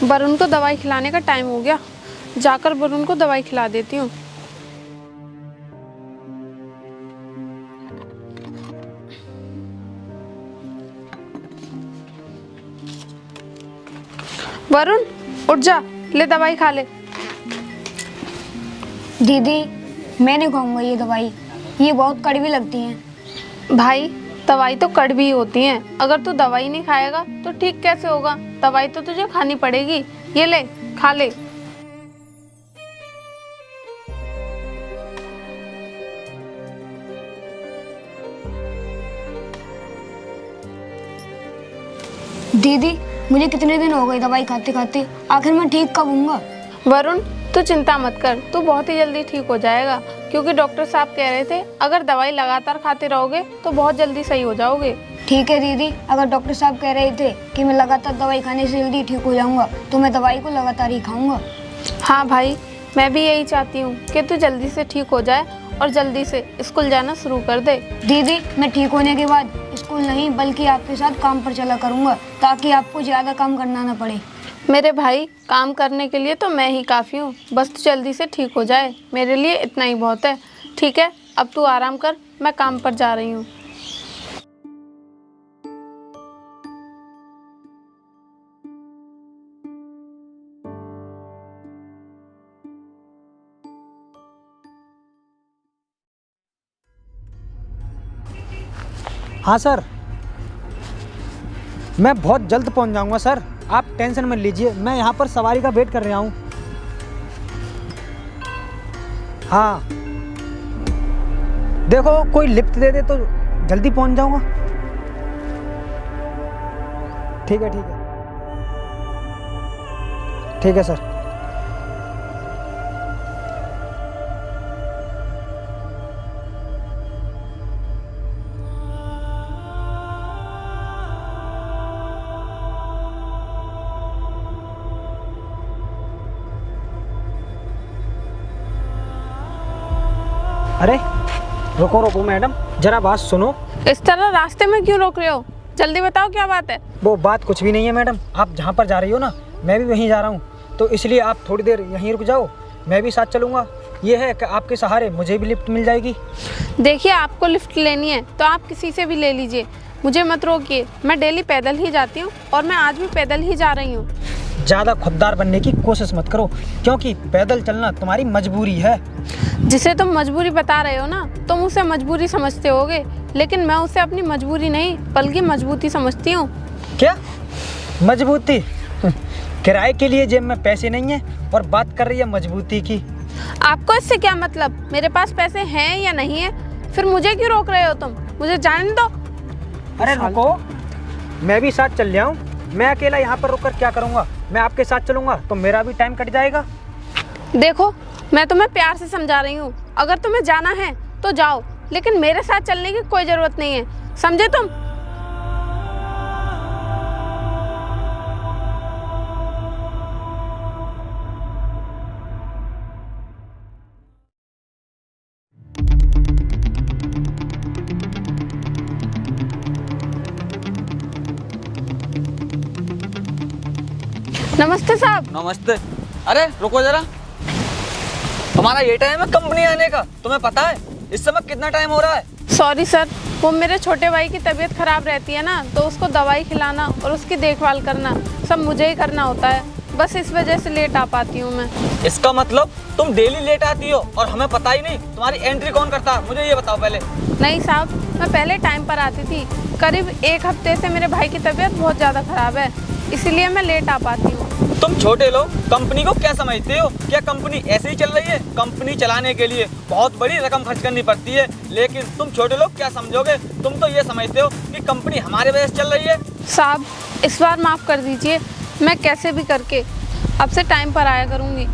वरुण को दवाई खिलाने का टाइम हो गया, जाकर वरुण को दवाई खिला देती हूँ। वरुण उठ जा, ले दवाई खा ले। दीदी मैं नहीं खाऊंगा ये दवाई, ये बहुत कड़वी लगती हैं। भाई दवाई तो कड़वी होती हैं, अगर तू दवाई नहीं खाएगा तो ठीक कैसे होगा? दवाई तो तुझे खानी पड़ेगी, ये ले खा ले। दीदी मुझे कितने दिन हो गए दवाई खाते खाते, आखिर मैं ठीक कब होऊंगा? वरुण तू चिंता मत कर, तू बहुत ही जल्दी ठीक हो जाएगा, क्योंकि डॉक्टर साहब कह रहे थे अगर दवाई लगातार खाते रहोगे तो बहुत जल्दी सही हो जाओगे। ठीक है दीदी, अगर डॉक्टर साहब कह रहे थे कि मैं लगातार दवाई खाने से जल्दी ठीक हो जाऊंगा तो मैं दवाई को लगातार ही खाऊंगा। हाँ भाई, मैं भी यही चाहती हूँ कि तू जल्दी से ठीक हो जाए और जल्दी से स्कूल जाना शुरू कर दे। दीदी मैं ठीक होने के बाद स्कूल नहीं बल्कि आपके साथ काम पर चला करूंगा, ताकि आपको ज़्यादा काम करना ना पड़े। मेरे भाई, काम करने के लिए तो मैं ही काफ़ी हूँ, बस तू जल्दी से ठीक हो जाए, मेरे लिए इतना ही बहुत है। ठीक है, अब तू आराम कर, मैं काम पर जा रही हूँ। हाँ सर, मैं बहुत जल्द पहुंच जाऊंगा सर, आप टेंशन मत लीजिए। मैं यहाँ पर सवारी का वेट कर रहा हूँ। हाँ देखो, कोई लिफ्ट दे दे तो जल्दी पहुंच जाऊंगा। ठीक है ठीक है ठीक है सर। अरे रुको रुको मैडम, जरा बात सुनो। इस तरह रास्ते में क्यों रोक रहे हो? जल्दी बताओ क्या बात है। वो बात कुछ भी नहीं है मैडम, आप जहाँ पर जा रही हो ना, मैं भी वहीं जा रहा हूँ, तो इसलिए आप थोड़ी देर यहीं रुक जाओ, मैं भी साथ चलूँगा। ये है कि आपके सहारे मुझे भी लिफ्ट मिल जाएगी। देखिए, आपको लिफ्ट लेनी है तो आप किसी से भी ले लीजिए, मुझे मत रोकिए। मैं डेली पैदल ही जाती हूँ और मैं आज भी पैदल ही जा रही हूँ। ज़्यादा खुददार बनने की कोशिश मत करो, क्योंकि पैदल चलना तुम्हारी मजबूरी है। जिसे तुम मजबूरी बता रहे हो ना, तुम उसे मजबूरी समझते होगे, लेकिन मैं उसे अपनी मजबूरी नहीं बल्कि मजबूती समझती हूँ। क्या मजबूती? किराए के लिए जेब में पैसे नहीं है और बात कर रही है मजबूती की। आपको इससे क्या मतलब? मेरे पास पैसे हैं या नहीं है, फिर मुझे क्यों रोक रहे हो तुम? मुझे जाने दो। अरे रुको, मैं भी साथ चल रहा हूँ। मैं अकेला यहाँ पर रुककर क्या करूँगा? मैं आपके साथ चलूँगा तो मेरा भी टाइम कट जाएगा। देखो, मैं तुम्हें प्यार से समझा रही हूँ, अगर तुम्हें जाना है तो जाओ, लेकिन मेरे साथ चलने की कोई ज़रूरत नहीं है, समझे तुम? नमस्ते साहब। नमस्ते। अरे रुको जरा, हमारा ये टाइम है कंपनी आने का, तुम्हें पता है इस समय कितना टाइम हो रहा है? सॉरी सर, वो मेरे छोटे भाई की तबीयत खराब रहती है ना, तो उसको दवाई खिलाना और उसकी देखभाल करना सब मुझे ही करना होता है, बस इस वजह से लेट आ पाती हूँ मैं। इसका मतलब तुम डेली लेट आती हो और हमें पता ही नहीं? तुम्हारी एंट्री कौन करता है, मुझे ये बताओ पहले। नहीं साहब, मैं पहले टाइम पर आती थी, करीब 1 हफ्ते से मेरे भाई की तबीयत बहुत ज़्यादा खराब है, इसीलिए मैं लेट आ पाती हूँ। तुम छोटे लोग कंपनी को क्या समझते हो? क्या कंपनी ऐसे ही चल रही है? कंपनी चलाने के लिए बहुत बड़ी रकम खर्च करनी पड़ती है, लेकिन तुम छोटे लोग क्या समझोगे? तुम तो ये समझते हो कि कंपनी हमारे वजह से चल रही है। साहब इस बार माफ़ कर दीजिए, मैं कैसे भी करके अब से टाइम पर आया करूँगी।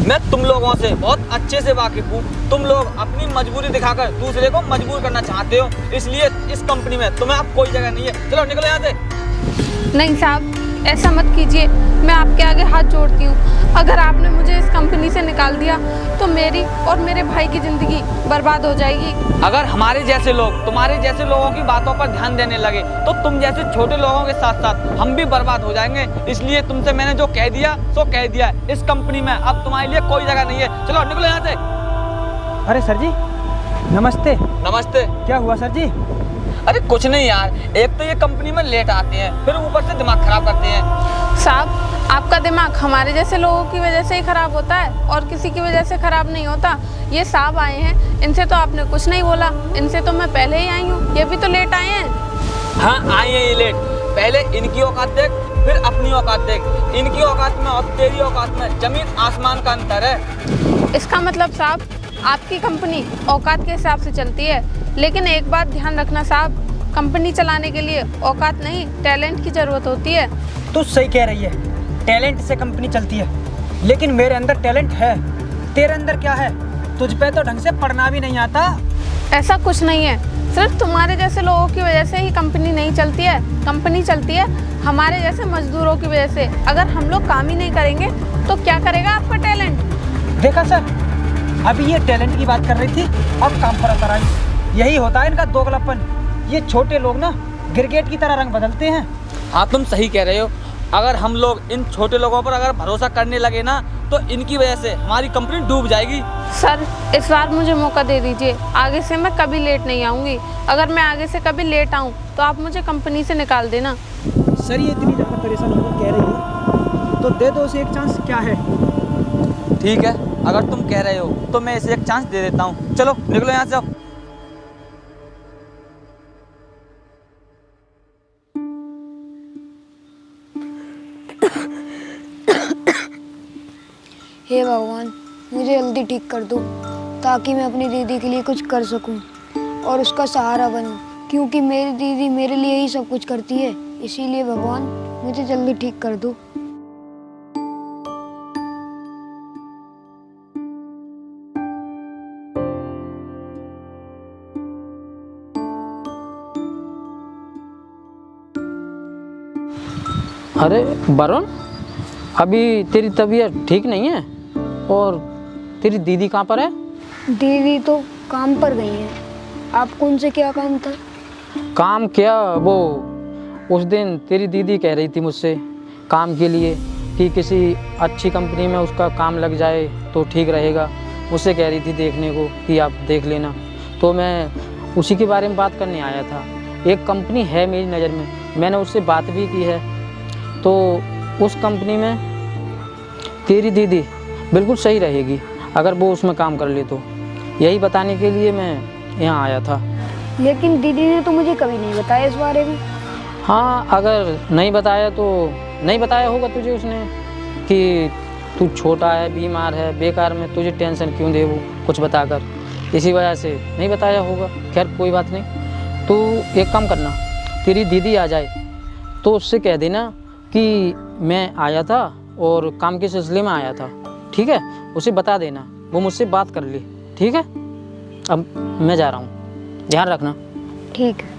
मैं तुम लोगों से बहुत अच्छे से वाकिफ हूँ। तुम लोग अपनी मजबूरी दिखाकर दूसरे को मजबूर करना चाहते हो, इसलिए इस कंपनी में तुम्हें अब कोई जगह नहीं है। चलो निकलो यहाँ से। नहीं साहब, ऐसा मत कीजिए, मैं आपके आगे हाथ जोड़ती हूँ। अगर आपने मुझे इस कंपनी से निकाल दिया तो मेरी और मेरे भाई की ज़िंदगी बर्बाद हो जाएगी। अगर हमारे जैसे लोग तुम्हारे जैसे लोगों की बातों पर ध्यान देने लगे तो तुम जैसे छोटे लोगों के साथ साथ हम भी बर्बाद हो जाएंगे। इसलिए तुमसे मैंने जो कह दिया सो कह दिया। इस कंपनी में अब तुम्हारे लिए कोई जगह नहीं है। चलो निकलो यहाँ से। अरे सर जी नमस्ते। नमस्ते। क्या हुआ सर जी? अरे कुछ नहीं यार, एक तो ये कंपनी में लेट आते हैं, फिर ऊपर से दिमाग खराब करते हैं। साहब, आपका दिमाग हमारे जैसे लोगों की वजह से ही खराब होता है और किसी की वजह से खराब नहीं होता। ये साहब आए हैं, इनसे तो आपने कुछ नहीं बोला, इनसे तो मैं पहले ही आई हूँ, ये भी तो लेट आए हैं। हाँ आए हैं ये लेट। पहले इनकी औकात देख, फिर अपनी औकात देख। इनकी औकात में और तेरी औकात में जमीन आसमान का अंतर है। इसका मतलब साहब, आपकी कंपनी औकात के हिसाब से चलती है, लेकिन एक बात ध्यान रखना साहब, कंपनी चलाने के लिए औकात नहीं टैलेंट की ज़रूरत होती है। तू सही कह रही है, टैलेंट से कंपनी चलती है, लेकिन मेरे अंदर टैलेंट है। तेरे अंदर क्या है? तुझ पे तो ढंग से पढ़ना भी नहीं आता। ऐसा कुछ नहीं है, सिर्फ तुम्हारे जैसे लोगों की वजह से ही कंपनी नहीं चलती है। कंपनी चलती है हमारे जैसे मजदूरों की वजह से। अगर हम लोग काम ही नहीं करेंगे तो क्या करेगा आपका टैलेंट? देखा सर, अभी ये टैलेंट की बात कर रही थी, अब काम पर उतर आई। यही होता है इनका दोगलापन। ये छोटे लोग ना गिरगिट की तरह रंग बदलते हैं। हाँ तुम सही कह रहे हो। अगर हम लोग इन छोटे लोगों पर अगर भरोसा करने लगे ना तो इनकी वजह से हमारी कंपनी डूब जाएगी। सर, इस बार मुझे मौका दे दीजिए, आगे से मैं कभी लेट नहीं आऊँगी। अगर मैं आगे से कभी लेट आऊँ तो आप मुझे कंपनी से निकाल देना। सर ये इतनी ज़्यादा परेशान होकर कह रही है तो दे दो उसे एक चांस, क्या है? ठीक है, अगर तुम कह रहे हो तो मैं इसे एक चांस दे देता हूँ। चलो निकलो यहाँ से। हे भगवान, मुझे जल्दी ठीक कर दो ताकि मैं अपनी दीदी के लिए कुछ कर सकूं और उसका सहारा बनूं, क्योंकि मेरी दीदी मेरे लिए ही सब कुछ करती है। इसीलिए भगवान मुझे जल्दी ठीक कर दो। अरे वरुण, अभी तेरी तबीयत ठीक नहीं है और तेरी दीदी कहाँ पर है? दीदी तो काम पर गई है। आपको उनसे क्या काम था? काम क्या, वो उस दिन तेरी दीदी कह रही थी मुझसे काम के लिए कि किसी अच्छी कंपनी में उसका काम लग जाए तो ठीक रहेगा। मुझसे कह रही थी देखने को कि आप देख लेना, तो मैं उसी के बारे में बात करने आया था। एक कंपनी है मेरी नज़र में, मैंने उससे बात भी की है, तो उस कंपनी में तेरी दीदी बिल्कुल सही रहेगी अगर वो उसमें काम कर ले तो। यही बताने के लिए मैं यहाँ आया था। लेकिन दीदी ने तो मुझे कभी नहीं बताया इस बारे में। हाँ, अगर नहीं बताया तो नहीं बताया होगा तुझे उसने कि तू छोटा है, बीमार है, बेकार में तुझे टेंशन क्यों दे वो कुछ बताकर, इसी वजह से नहीं बताया होगा। खैर कोई बात नहीं, तू एक काम करना, तेरी दीदी आ जाए तो उससे कह देना कि मैं आया था और काम के सिलसिले में आया था, ठीक है? उसे बता देना, वो मुझसे बात कर ले, ठीक है? अब मैं जा रहा हूँ, ध्यान रखना। ठीक है।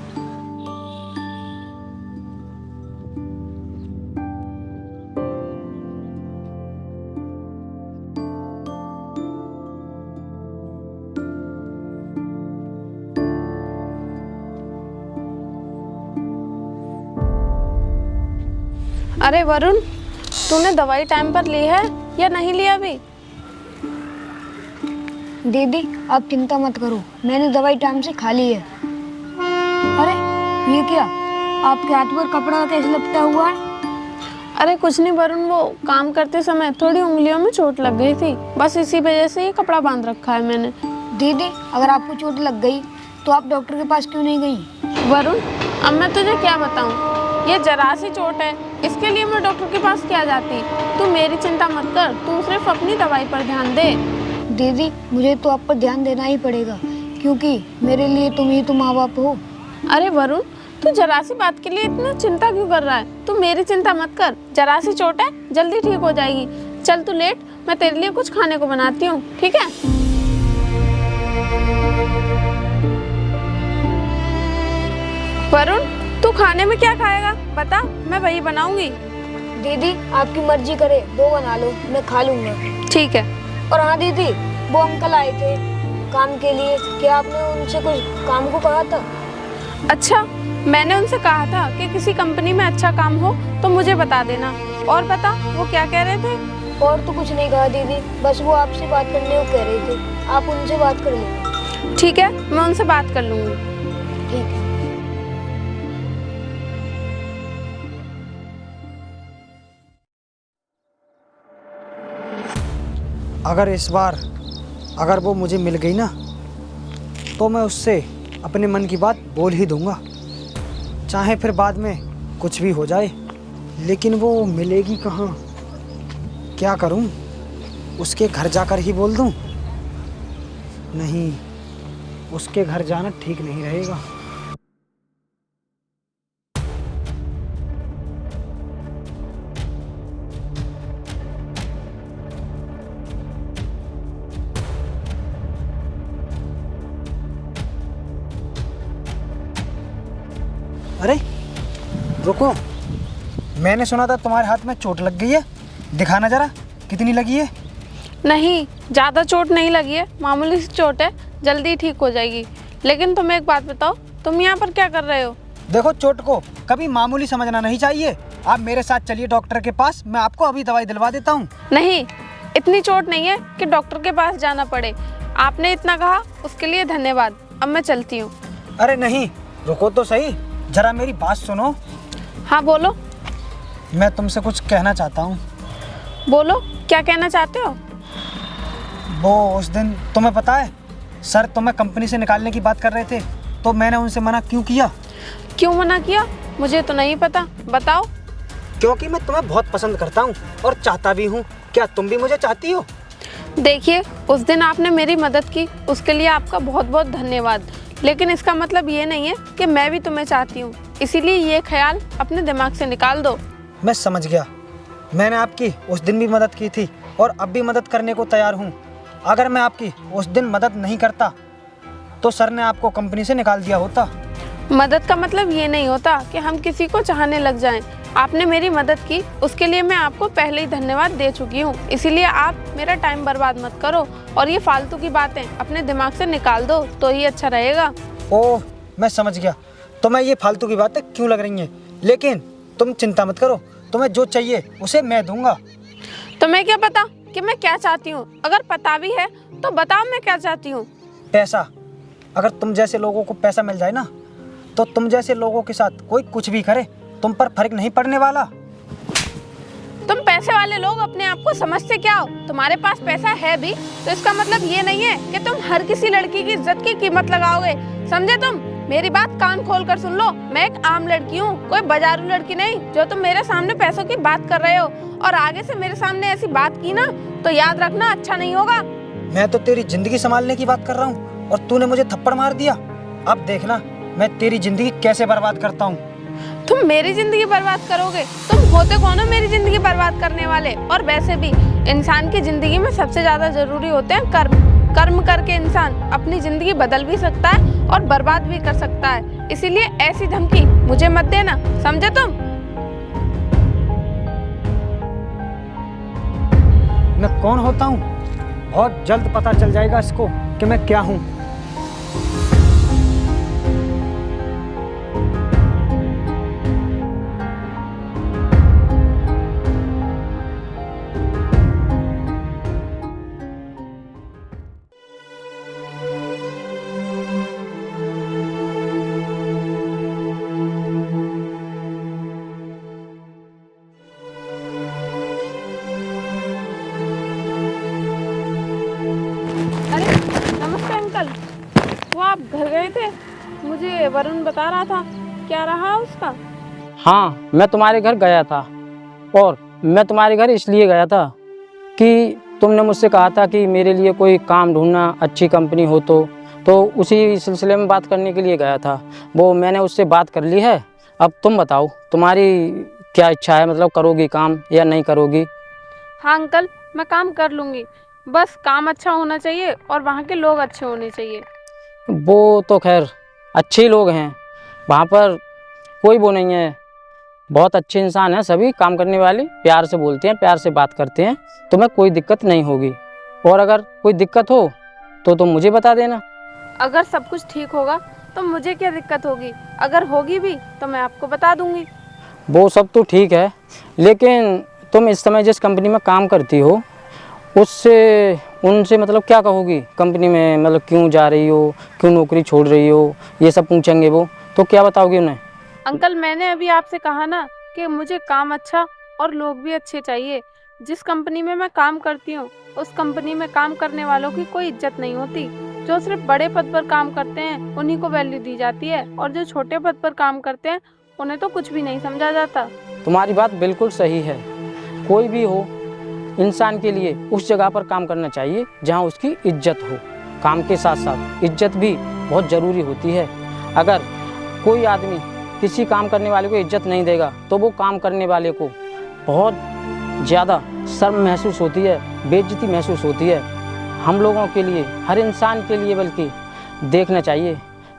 अरे वरुण, तूने दवाई टाइम पर ली है या नहीं ली अभी? दीदी आप चिंता मत करो, मैंने दवाई टाइम से खा ली है। अरे ये क्या, आपके हाथ पर कपड़ा कैसे लपटा हुआ है? अरे कुछ नहीं वरुण, वो काम करते समय थोड़ी उंगलियों में चोट लग गई थी, बस इसी वजह से ये कपड़ा बांध रखा है मैंने। दीदी अगर आपको चोट लग गई तो आप डॉक्टर के पास क्यों नहीं गई? वरुण, अब मैं तुझे क्या बताऊं, ये जरा सी चोट है, इसके लिए मैं डॉक्टर के पास क्या जाती। तू मेरी चिंता मत कर, तू सिर्फ अपनी दवाई पर ध्यान दे। दीदी मुझे तो आप पर ध्यान देना ही पड़ेगा, क्योंकि मेरे लिए तुम ही तो माँ बाप हो। अरे वरुण, तू जरा सी बात के लिए इतना चिंता क्यों कर रहा है? तू मेरी चिंता मत कर, जरा सी चोट है, जल्दी ठीक हो जाएगी। चल तू लेट, मैं तेरे लिए कुछ खाने को बनाती हूँ, ठीक है? वरुण, तू खाने में क्या खाएगा बता, मैं वही बनाऊंगी। दीदी आपकी मर्जी करे, 2 बना लो, मैं खा लूँगा। ठीक है। और हाँ दीदी, वो अंकल आए थे काम के लिए, क्या आपने उनसे कुछ काम को कहा था? अच्छा, मैंने उनसे कहा था कि किसी कंपनी में अच्छा काम हो तो मुझे बता देना। और बता, वो क्या कह रहे थे? और तो कुछ नहीं कहा दीदी, बस वो आपसे बात करने को कह रहे थे, आप उनसे बात कर लें। ठीक है, मैं उनसे बात कर लूँगी। ठीक है। अगर इस बार अगर वो मुझे मिल गई ना, तो मैं उससे अपने मन की बात बोल ही दूंगा, चाहे फिर बाद में कुछ भी हो जाए। लेकिन वो मिलेगी कहाँ? क्या करूं? उसके घर जाकर ही बोल दूं? नहीं, उसके घर जाना ठीक नहीं रहेगा। अरे रुको, मैंने सुना था तुम्हारे हाथ में चोट लग गई है, दिखाना जरा कितनी लगी है। नहीं, ज़्यादा चोट नहीं लगी है, मामूली सी चोट है, जल्दी ठीक हो जाएगी। लेकिन तुम एक बात बताओ, तुम यहाँ पर क्या कर रहे हो? देखो, चोट को कभी मामूली समझना नहीं चाहिए। आप मेरे साथ चलिए डॉक्टर के पास, मैं आपको अभी दवाई दिलवा देता हूँ। नहीं, इतनी चोट नहीं है कि डॉक्टर के पास जाना पड़े। आपने इतना कहा उसके लिए धन्यवाद। अब मैं चलती हूँ। अरे नहीं, रुको तो सही, जरा मेरी बात सुनो। हाँ बोलो। मैं तुमसे कुछ कहना चाहता हूँ। बोलो, क्या कहना चाहते हो? वो उस दिन तुम्हें पता है, सर तुम्हें कंपनी से निकालने की बात कर रहे थे, तो मैंने उनसे मना क्यों किया? क्यों मना किया? मुझे तो नहीं पता, बताओ। क्योंकि मैं तुम्हें बहुत पसंद करता हूँ और चाहता भी हूँ। क्या तुम भी मुझे चाहती हो? देखिए, उस दिन आपने मेरी मदद की, उसके लिए आपका बहुत बहुत धन्यवाद। लेकिन इसका मतलब ये नहीं है कि मैं भी तुम्हें चाहती हूँ, इसीलिए ये ख्याल अपने दिमाग से निकाल दो। मैं समझ गया, मैंने आपकी उस दिन भी मदद की थी और अब भी मदद करने को तैयार हूँ। अगर मैं आपकी उस दिन मदद नहीं करता तो सर ने आपको कंपनी से निकाल दिया होता। मदद का मतलब ये नहीं होता कि हम किसी को चाहने लग जाएं। आपने मेरी मदद की, उसके लिए मैं आपको पहले ही धन्यवाद दे चुकी हूँ। इसीलिए आप मेरा टाइम बर्बाद मत करो और ये फालतू की बातें अपने दिमाग से निकाल दो, तो ही अच्छा रहेगा। ओह, मैं समझ गया तुम्हें ये फालतू की बातें क्यों लग रही हैं। लेकिन तुम चिंता मत करो, तुम्हें जो चाहिए उसे मैं दूंगा। तुम्हें क्या पता कि मैं क्या चाहती हूँ? अगर पता भी है तो बताओ मैं क्या चाहती हूँ। पैसा। अगर तुम जैसे लोगों को पैसा मिल जाए ना, तो तुम जैसे लोगों के साथ कोई कुछ भी करे, तुम पर फर्क नहीं पड़ने वाला। तुम पैसे वाले लोग अपने आप को समझते क्या हो? तुम्हारे पास पैसा है भी तो इसका मतलब ये नहीं है कि तुम हर किसी लड़की की इज्जत की कीमत लगाओगे, समझे? तुम मेरी बात कान खोल कर सुन लो, मैं एक आम लड़की हूँ, कोई बाजारू लड़की नहीं जो तुम मेरे सामने पैसों की बात कर रहे हो। और आगे से मेरे सामने ऐसी बात की ना तो याद रखना, अच्छा नहीं होगा। मैं तो तेरी जिंदगी संभालने की बात कर रहा हूँ और तूने मुझे थप्पड़ मार दिया। अब देखना मैं तेरी जिंदगी कैसे बर्बाद करता हूँ। तुम मेरी जिंदगी बर्बाद करोगे? तुम होते कौन हो मेरी जिंदगी बर्बाद करने वाले? और वैसे भी इंसान की जिंदगी में सबसे ज्यादा जरूरी होते हैं कर्म। कर्म करके इंसान अपनी जिंदगी बदल भी सकता है और बर्बाद भी कर सकता है। इसीलिए ऐसी धमकी मुझे मत देना, समझे तुम? मैं कौन होता हूँ बहुत जल्द पता चल जाएगा इसको कि मैं क्या हूँ। अरे नमस्ते अंकल, वो आप घर गए थे, मुझे वरुण बता रहा था, क्या रहा उसका? हाँ, मैं तुम्हारे घर गया था और मैं तुम्हारे घर इसलिए गया था कि तुमने मुझसे कहा था कि मेरे लिए कोई काम ढूंढना, अच्छी कंपनी हो तो उसी सिलसिले में बात करने के लिए गया था। वो मैंने उससे बात कर ली है। अब तुम बताओ, तुम्हारी क्या इच्छा है, मतलब करोगी काम या नहीं करोगी? हाँ अंकल, मैं काम कर लूँगी, बस काम अच्छा होना चाहिए और वहाँ के लोग अच्छे होने चाहिए। वो तो खैर अच्छे लोग हैं, वहाँ पर कोई वो नहीं है, बहुत अच्छे इंसान हैं सभी काम करने वाले, प्यार से बोलते हैं, प्यार से बात करते हैं, तुम्हें कोई दिक्कत नहीं होगी। और अगर कोई दिक्कत हो तो तुम मुझे बता देना। अगर सब कुछ ठीक होगा तो मुझे क्या दिक्कत होगी, अगर होगी भी तो मैं आपको बता दूंगी। वो सब तो ठीक है, लेकिन तुम इस समय जिस कंपनी में काम करती हो उनसे मतलब क्या कहोगी? कंपनी में मतलब क्यों जा रही हो, क्यों नौकरी छोड़ रही हो, ये सब पूछेंगे वो, तो क्या बताओगे उन्हें? अंकल मैंने अभी आपसे कहा ना कि मुझे काम अच्छा और लोग भी अच्छे चाहिए। जिस कंपनी में मैं काम करती हूँ उस कंपनी में काम करने वालों की कोई इज्जत नहीं होती। जो सिर्फ बड़े पद पर काम करते हैं उन्हीं को वैल्यू दी जाती है, और जो छोटे पद पर काम करते हैं उन्हें तो कुछ भी नहीं समझा जाता। तुम्हारी बात बिल्कुल सही है। कोई भी हो, इंसान के लिए उस जगह पर काम करना चाहिए जहाँ उसकी इज्जत हो। काम के साथ साथ इज्जत भी बहुत ज़रूरी होती है। अगर कोई आदमी किसी काम करने वाले को इज्जत नहीं देगा तो वो काम करने वाले को बहुत ज़्यादा शर्म महसूस होती है, बेइज्जती महसूस होती है। हम लोगों के लिए, हर इंसान के लिए बल्कि देखना चाहिए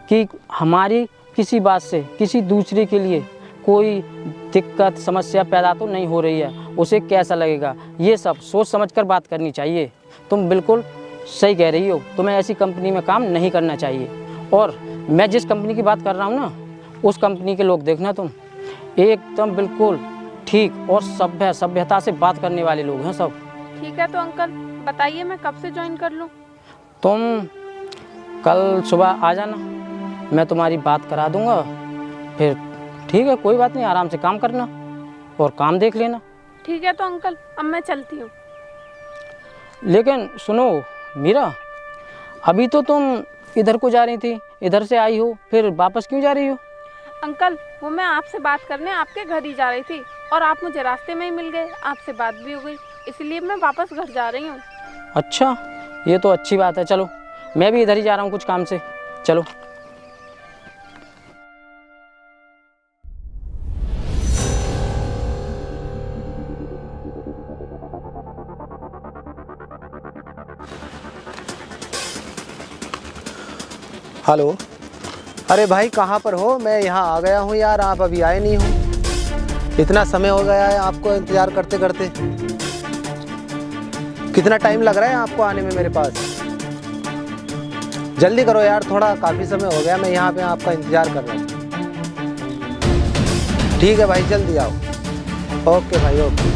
कि हमारी किसी बात से किसी दूसरे के लिए कोई दिक्कत समस्या पैदा तो नहीं हो रही है, उसे कैसा लगेगा, ये सब सोच समझकर बात करनी चाहिए। तुम बिल्कुल सही कह रही हो, तुम्हें ऐसी कंपनी में काम नहीं करना चाहिए। और मैं जिस कंपनी की बात कर रहा हूँ ना, उस कंपनी के लोग देखना तुम एकदम बिल्कुल ठीक और सभ्यता से बात करने वाले लोग हैं सब। ठीक है तो अंकल बताइए मैं कब से ज्वाइन कर लूँ? तुम कल सुबह आ जाना, मैं तुम्हारी बात करा दूंगा। फिर ठीक है, कोई बात नहीं, आराम से काम करना और काम देख लेना। ठीक है तो अंकल अब मैं चलती हूँ। लेकिन सुनो मीरा, अभी तो तुम इधर को जा रही थी, इधर से आई हो, फिर वापस क्यों जा रही हो? अंकल वो मैं आपसे बात करने आपके घर ही जा रही थी और आप मुझे रास्ते में ही मिल गए, आपसे बात भी हो गई, इसलिए मैं वापस घर जा रही हूँ। अच्छा, ये तो अच्छी बात है। चलो मैं भी इधर ही जा रहा हूँ कुछ काम से, चलो। हेलो, अरे भाई कहाँ पर हो? मैं यहाँ आ गया हूँ यार, आप अभी आए नहीं हो। इतना समय हो गया है आपको इंतज़ार करते करते। कितना टाइम लग रहा है आपको आने में मेरे पास? जल्दी करो यार, थोड़ा काफ़ी समय हो गया, मैं यहाँ पे आपका इंतज़ार कर रहा हूँ। ठीक है भाई, जल्दी आओ। ओके भाई, ओके।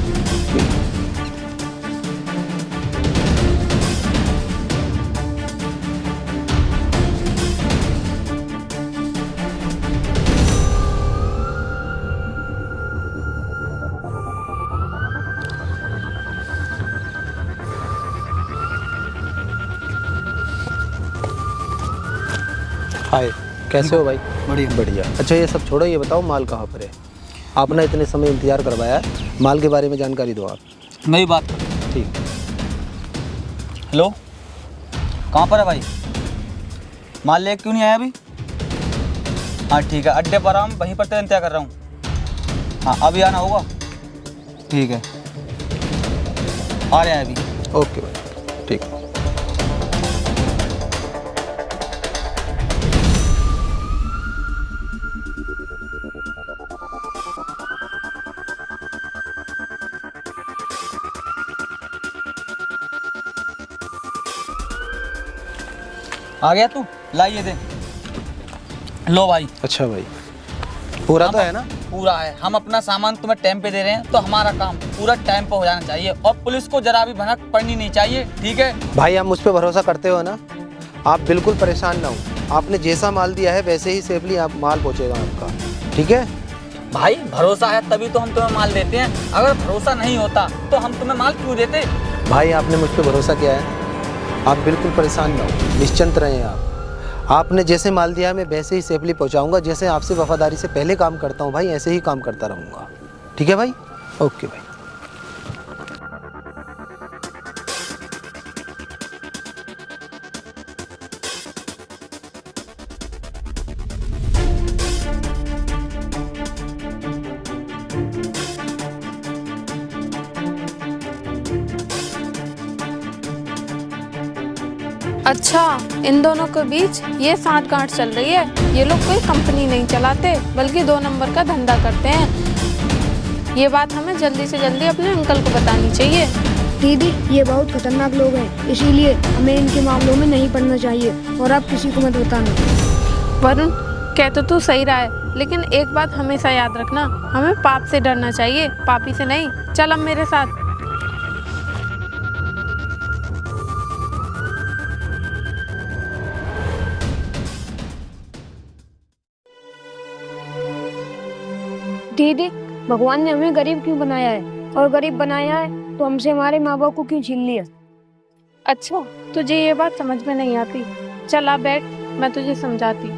हाय, कैसे हो भाई? बढ़िया। बढ़िया। अच्छा ये सब छोड़ो, ये बताओ माल कहाँ पर है? आपने इतने समय इंतजार करवाया है, माल के बारे में जानकारी दो आप। मेरी बात ठीक। हेलो, कहाँ पर है भाई? माल ले क्यों नहीं आया अभी? हाँ ठीक है, अड्डे पर हम वहीं पर तेरा इंतजार कर रहा हूँ। हाँ अभी आना होगा। ठीक है, आ रहा है अभी। ओके भाई, ठीक। आ गया तू? लाइए दे। लो भाई। अच्छा भाई, पूरा तो है ना? पूरा है। हम अपना सामान तुम्हें टाइम पे दे रहे हैं तो हमारा काम पूरा टाइम पे हो जाना चाहिए और पुलिस को जरा भी भनक पड़नी नहीं चाहिए, ठीक है? भाई आप मुझ पे भरोसा करते हो ना? आप बिल्कुल परेशान ना हो, आपने जैसा माल दिया है वैसे ही सेफली आप माल पहुँचेगा आपका, ठीक है? भाई भरोसा है तभी तो हम तुम्हें माल देते हैं, अगर भरोसा नहीं होता तो हम तुम्हें माल क्यों देते? भाई आपने मुझ पे भरोसा किया है, आप बिल्कुल परेशान ना हो, निश्चिंत रहें आप। आपने जैसे माल दिया है मैं वैसे ही सेफली पहुंचाऊंगा, जैसे आपसे वफादारी से पहले काम करता हूं भाई, ऐसे ही काम करता रहूंगा, ठीक है भाई? ओके भाई। अच्छा, इन दोनों के बीच ये साठगांठ चल रही है। ये लोग कोई कंपनी नहीं चलाते बल्कि 2 नंबर का धंधा करते हैं। ये बात हमें जल्दी से जल्दी अपने अंकल को बतानी चाहिए। दीदी ये बहुत खतरनाक लोग हैं, इसीलिए हमें इनके मामलों में नहीं पड़ना चाहिए और आप किसी को मत बताना। वरुण, कह तो तू सही रहा है, लेकिन एक बात हमेशा याद रखना, हमें पाप से डरना चाहिए, पापी से नहीं। चल अब मेरे साथ। दीदी भगवान ने हमें गरीब क्यों बनाया है, और गरीब बनाया है तो हमसे हमारे माँ बाप को क्यों छीन लिया? अच्छा, तुझे ये बात समझ में नहीं आती। चल आ बैठ, मैं तुझे समझाती।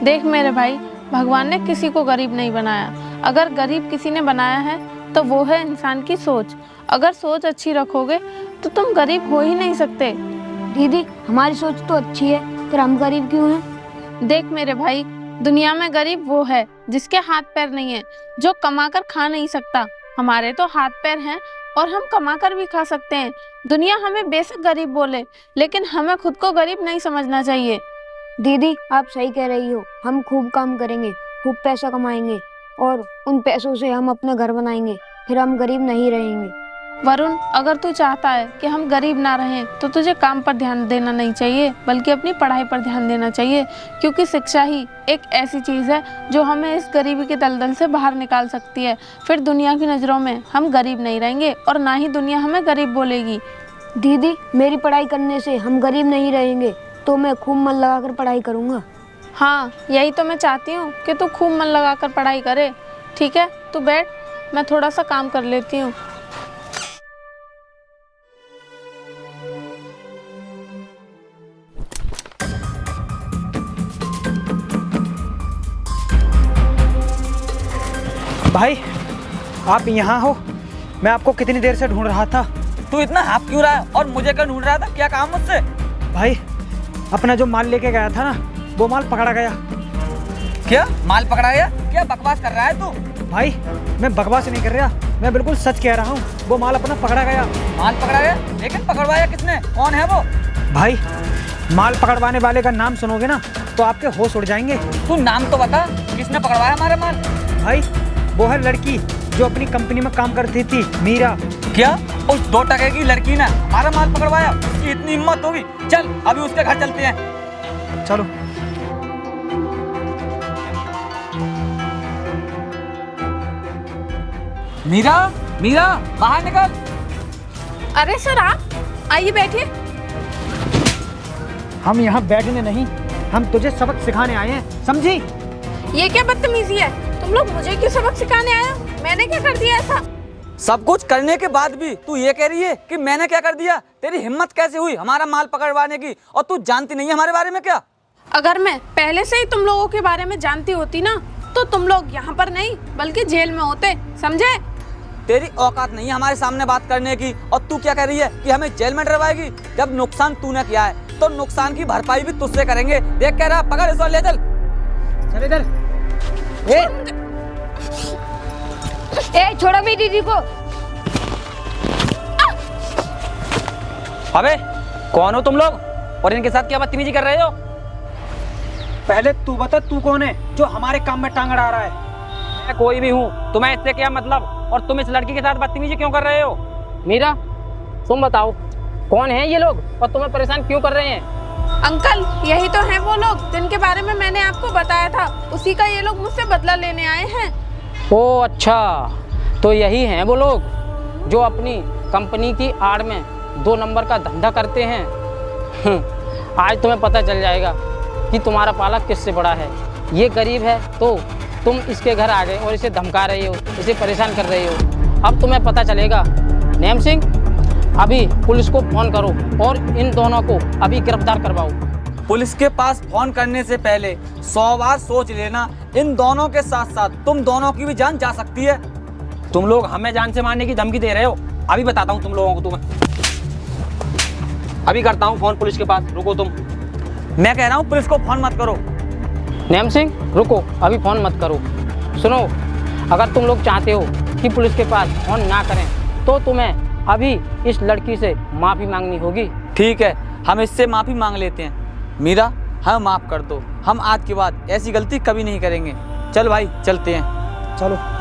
देख मेरे भाई, भगवान ने किसी को गरीब नहीं बनाया। अगर गरीब किसी ने बनाया है तो वो है इंसान की सोच। अगर सोच अच्छी रखोगे तो तुम गरीब हो ही नहीं सकते। दीदी हमारी सोच तो अच्छी है, फिर हम गरीब क्यों हैं? देख मेरे भाई, दुनिया में गरीब वो है जिसके हाथ पैर नहीं है, जो कमाकर खा नहीं सकता। हमारे तो हाथ पैर हैं और हम कमाकर भी खा सकते हैं। दुनिया हमें बेशक गरीब बोले, लेकिन हमें खुद को गरीब नहीं समझना चाहिए। दीदी आप सही कह रही हो, हम खूब काम करेंगे, खूब पैसा कमाएंगे और उन पैसों से हम अपना घर बनाएंगे, फिर हम गरीब नहीं रहेंगे। वरुण, अगर तू चाहता है कि हम गरीब ना रहें तो तुझे काम पर ध्यान देना नहीं चाहिए, बल्कि अपनी पढ़ाई पर ध्यान देना चाहिए, क्योंकि शिक्षा ही एक ऐसी चीज़ है जो हमें इस गरीबी के दलदल से बाहर निकाल सकती है। फिर दुनिया की नज़रों में हम गरीब नहीं रहेंगे और ना ही दुनिया हमें गरीब बोलेगी। दीदी मेरी पढ़ाई करने से हम गरीब नहीं रहेंगे, तो मैं खूब मन लगाकर पढ़ाई करूँगा। हाँ, यही तो मैं चाहती हूँ कि तू खूब मन लगाकर पढ़ाई करे। ठीक है, तू बैठ, मैं थोड़ा सा काम कर लेती हूँ। भाई आप यहाँ हो? मैं आपको कितनी देर से ढूंढ रहा था। तू इतना हाफ क्यों रहा है और मुझे क्यों ढूंढ रहा था? क्या काम मुझसे? भाई अपना जो माल लेके गया था ना, वो माल पकड़ा गया। क्या माल पकड़ा गया? क्या बकवास कर रहा है तू? भाई मैं बकवास नहीं कर रहा, मैं बिल्कुल सच कह रहा हूँ। वो माल अपना पकड़ा गया। माल पकड़ा गया? लेकिन पकड़वाया किसने? कौन है वो? भाई माल पकड़वाने वाले का नाम सुनोगे ना तो आपके होश उड़ जाएंगे। तू नाम तो बता, किसने पकड़वाया हमारे माल? भाई वो है लड़की जो अपनी कंपनी में काम करती थी, मीरा। क्या उस 2 टके की लड़की ने हमारा माल पकड़वाया? उसकी इतनी हिम्मत होगी? चल अभी उसके घर चलते हैं। चलो। मीरा, मीरा बाहर निकल। अरे सर, आप आइए, बैठिए। हम यहाँ बैठने नहीं, हम तुझे सबक सिखाने आए हैं, समझी? ये क्या बदतमीजी है? तुम लोग मुझे क्यों सबक सिखाने आए हो? मैंने क्या कर दिया ऐसा? सब कुछ करने के बाद भी तू ये कह रही है कि मैंने क्या कर दिया? तेरी हिम्मत कैसे हुई हमारा माल पकड़वाने की? और तू जानती नहीं है हमारे बारे में क्या? अगर मैं पहले से ही तुम लोगों के बारे में जानती होती ना, तो तुम लोग यहाँ पर नहीं बल्कि जेल में होते, समझे? तेरी औकात नहीं है हमारे सामने बात करने की, और तू क्या कह रही है कि हमें जेल में डरवाएगी? जब नुकसान तूने किया है तो नुकसान की भरपाई भी तुझसे करेंगे। देख कह रहा, पकड़ इसको, ले चल। चल इधर। ए छोड़ो भी दीदी को। अबे कौन हो तुम लोग और इनके साथ क्या बदतमीजी कर रहे हो? पहले तू बता, तू कौन है जो हमारे काम में टांग अड़ा रहा है? मैं कोई भी हूँ, तुम्हें इससे क्या मतलब? और तुम इस लड़की के साथ बदतमीजी क्यों कर रहे हो? मीरा तुम बताओ, कौन है ये लोग और तुम्हें परेशान क्यों कर रहे हैं? अंकल, यही तो हैं वो लोग जिनके बारे में मैंने आपको बताया था। उसी का ये लोग मुझसे बदला लेने आए हैं। ओ अच्छा, तो यही हैं वो लोग जो अपनी कंपनी की आड़ में 2 नंबर का धंधा करते हैं। आज तुम्हें पता चल जाएगा कि तुम्हारा पाला किससे बड़ा है। ये गरीब है तो तुम इसके घर आ गए और इसे धमका रहे हो, इसे परेशान कर रहे हो। अब तुम्हें पता चलेगा। नेम सिंह, अभी पुलिस को फोन करो और इन दोनों को अभी गिरफ्तार करवाओ। पुलिस के पास फोन करने से पहले 100 बार सोच लेना, इन दोनों के साथ साथ तुम दोनों की भी जान जा सकती है। तुम लोग हमें जान से मारने की धमकी दे रहे हो? अभी बताता हूँ तुम लोगों को। तुम्हें अभी करता हूँ फोन पुलिस के पास, रुको तुम। मैं कह रहा हूँ पुलिस को फोन मत करो। नेम सिंह रुको, अभी फ़ोन मत करो। सुनो, अगर तुम लोग चाहते हो कि पुलिस के पास फ़ोन ना करें तो तुम्हें अभी इस लड़की से माफ़ी मांगनी होगी। ठीक है, हम इससे माफ़ी मांग लेते हैं। मीरा, हमें माफ़ कर दो। हम आज के बाद ऐसी गलती कभी नहीं करेंगे। चल भाई चलते हैं। चलो।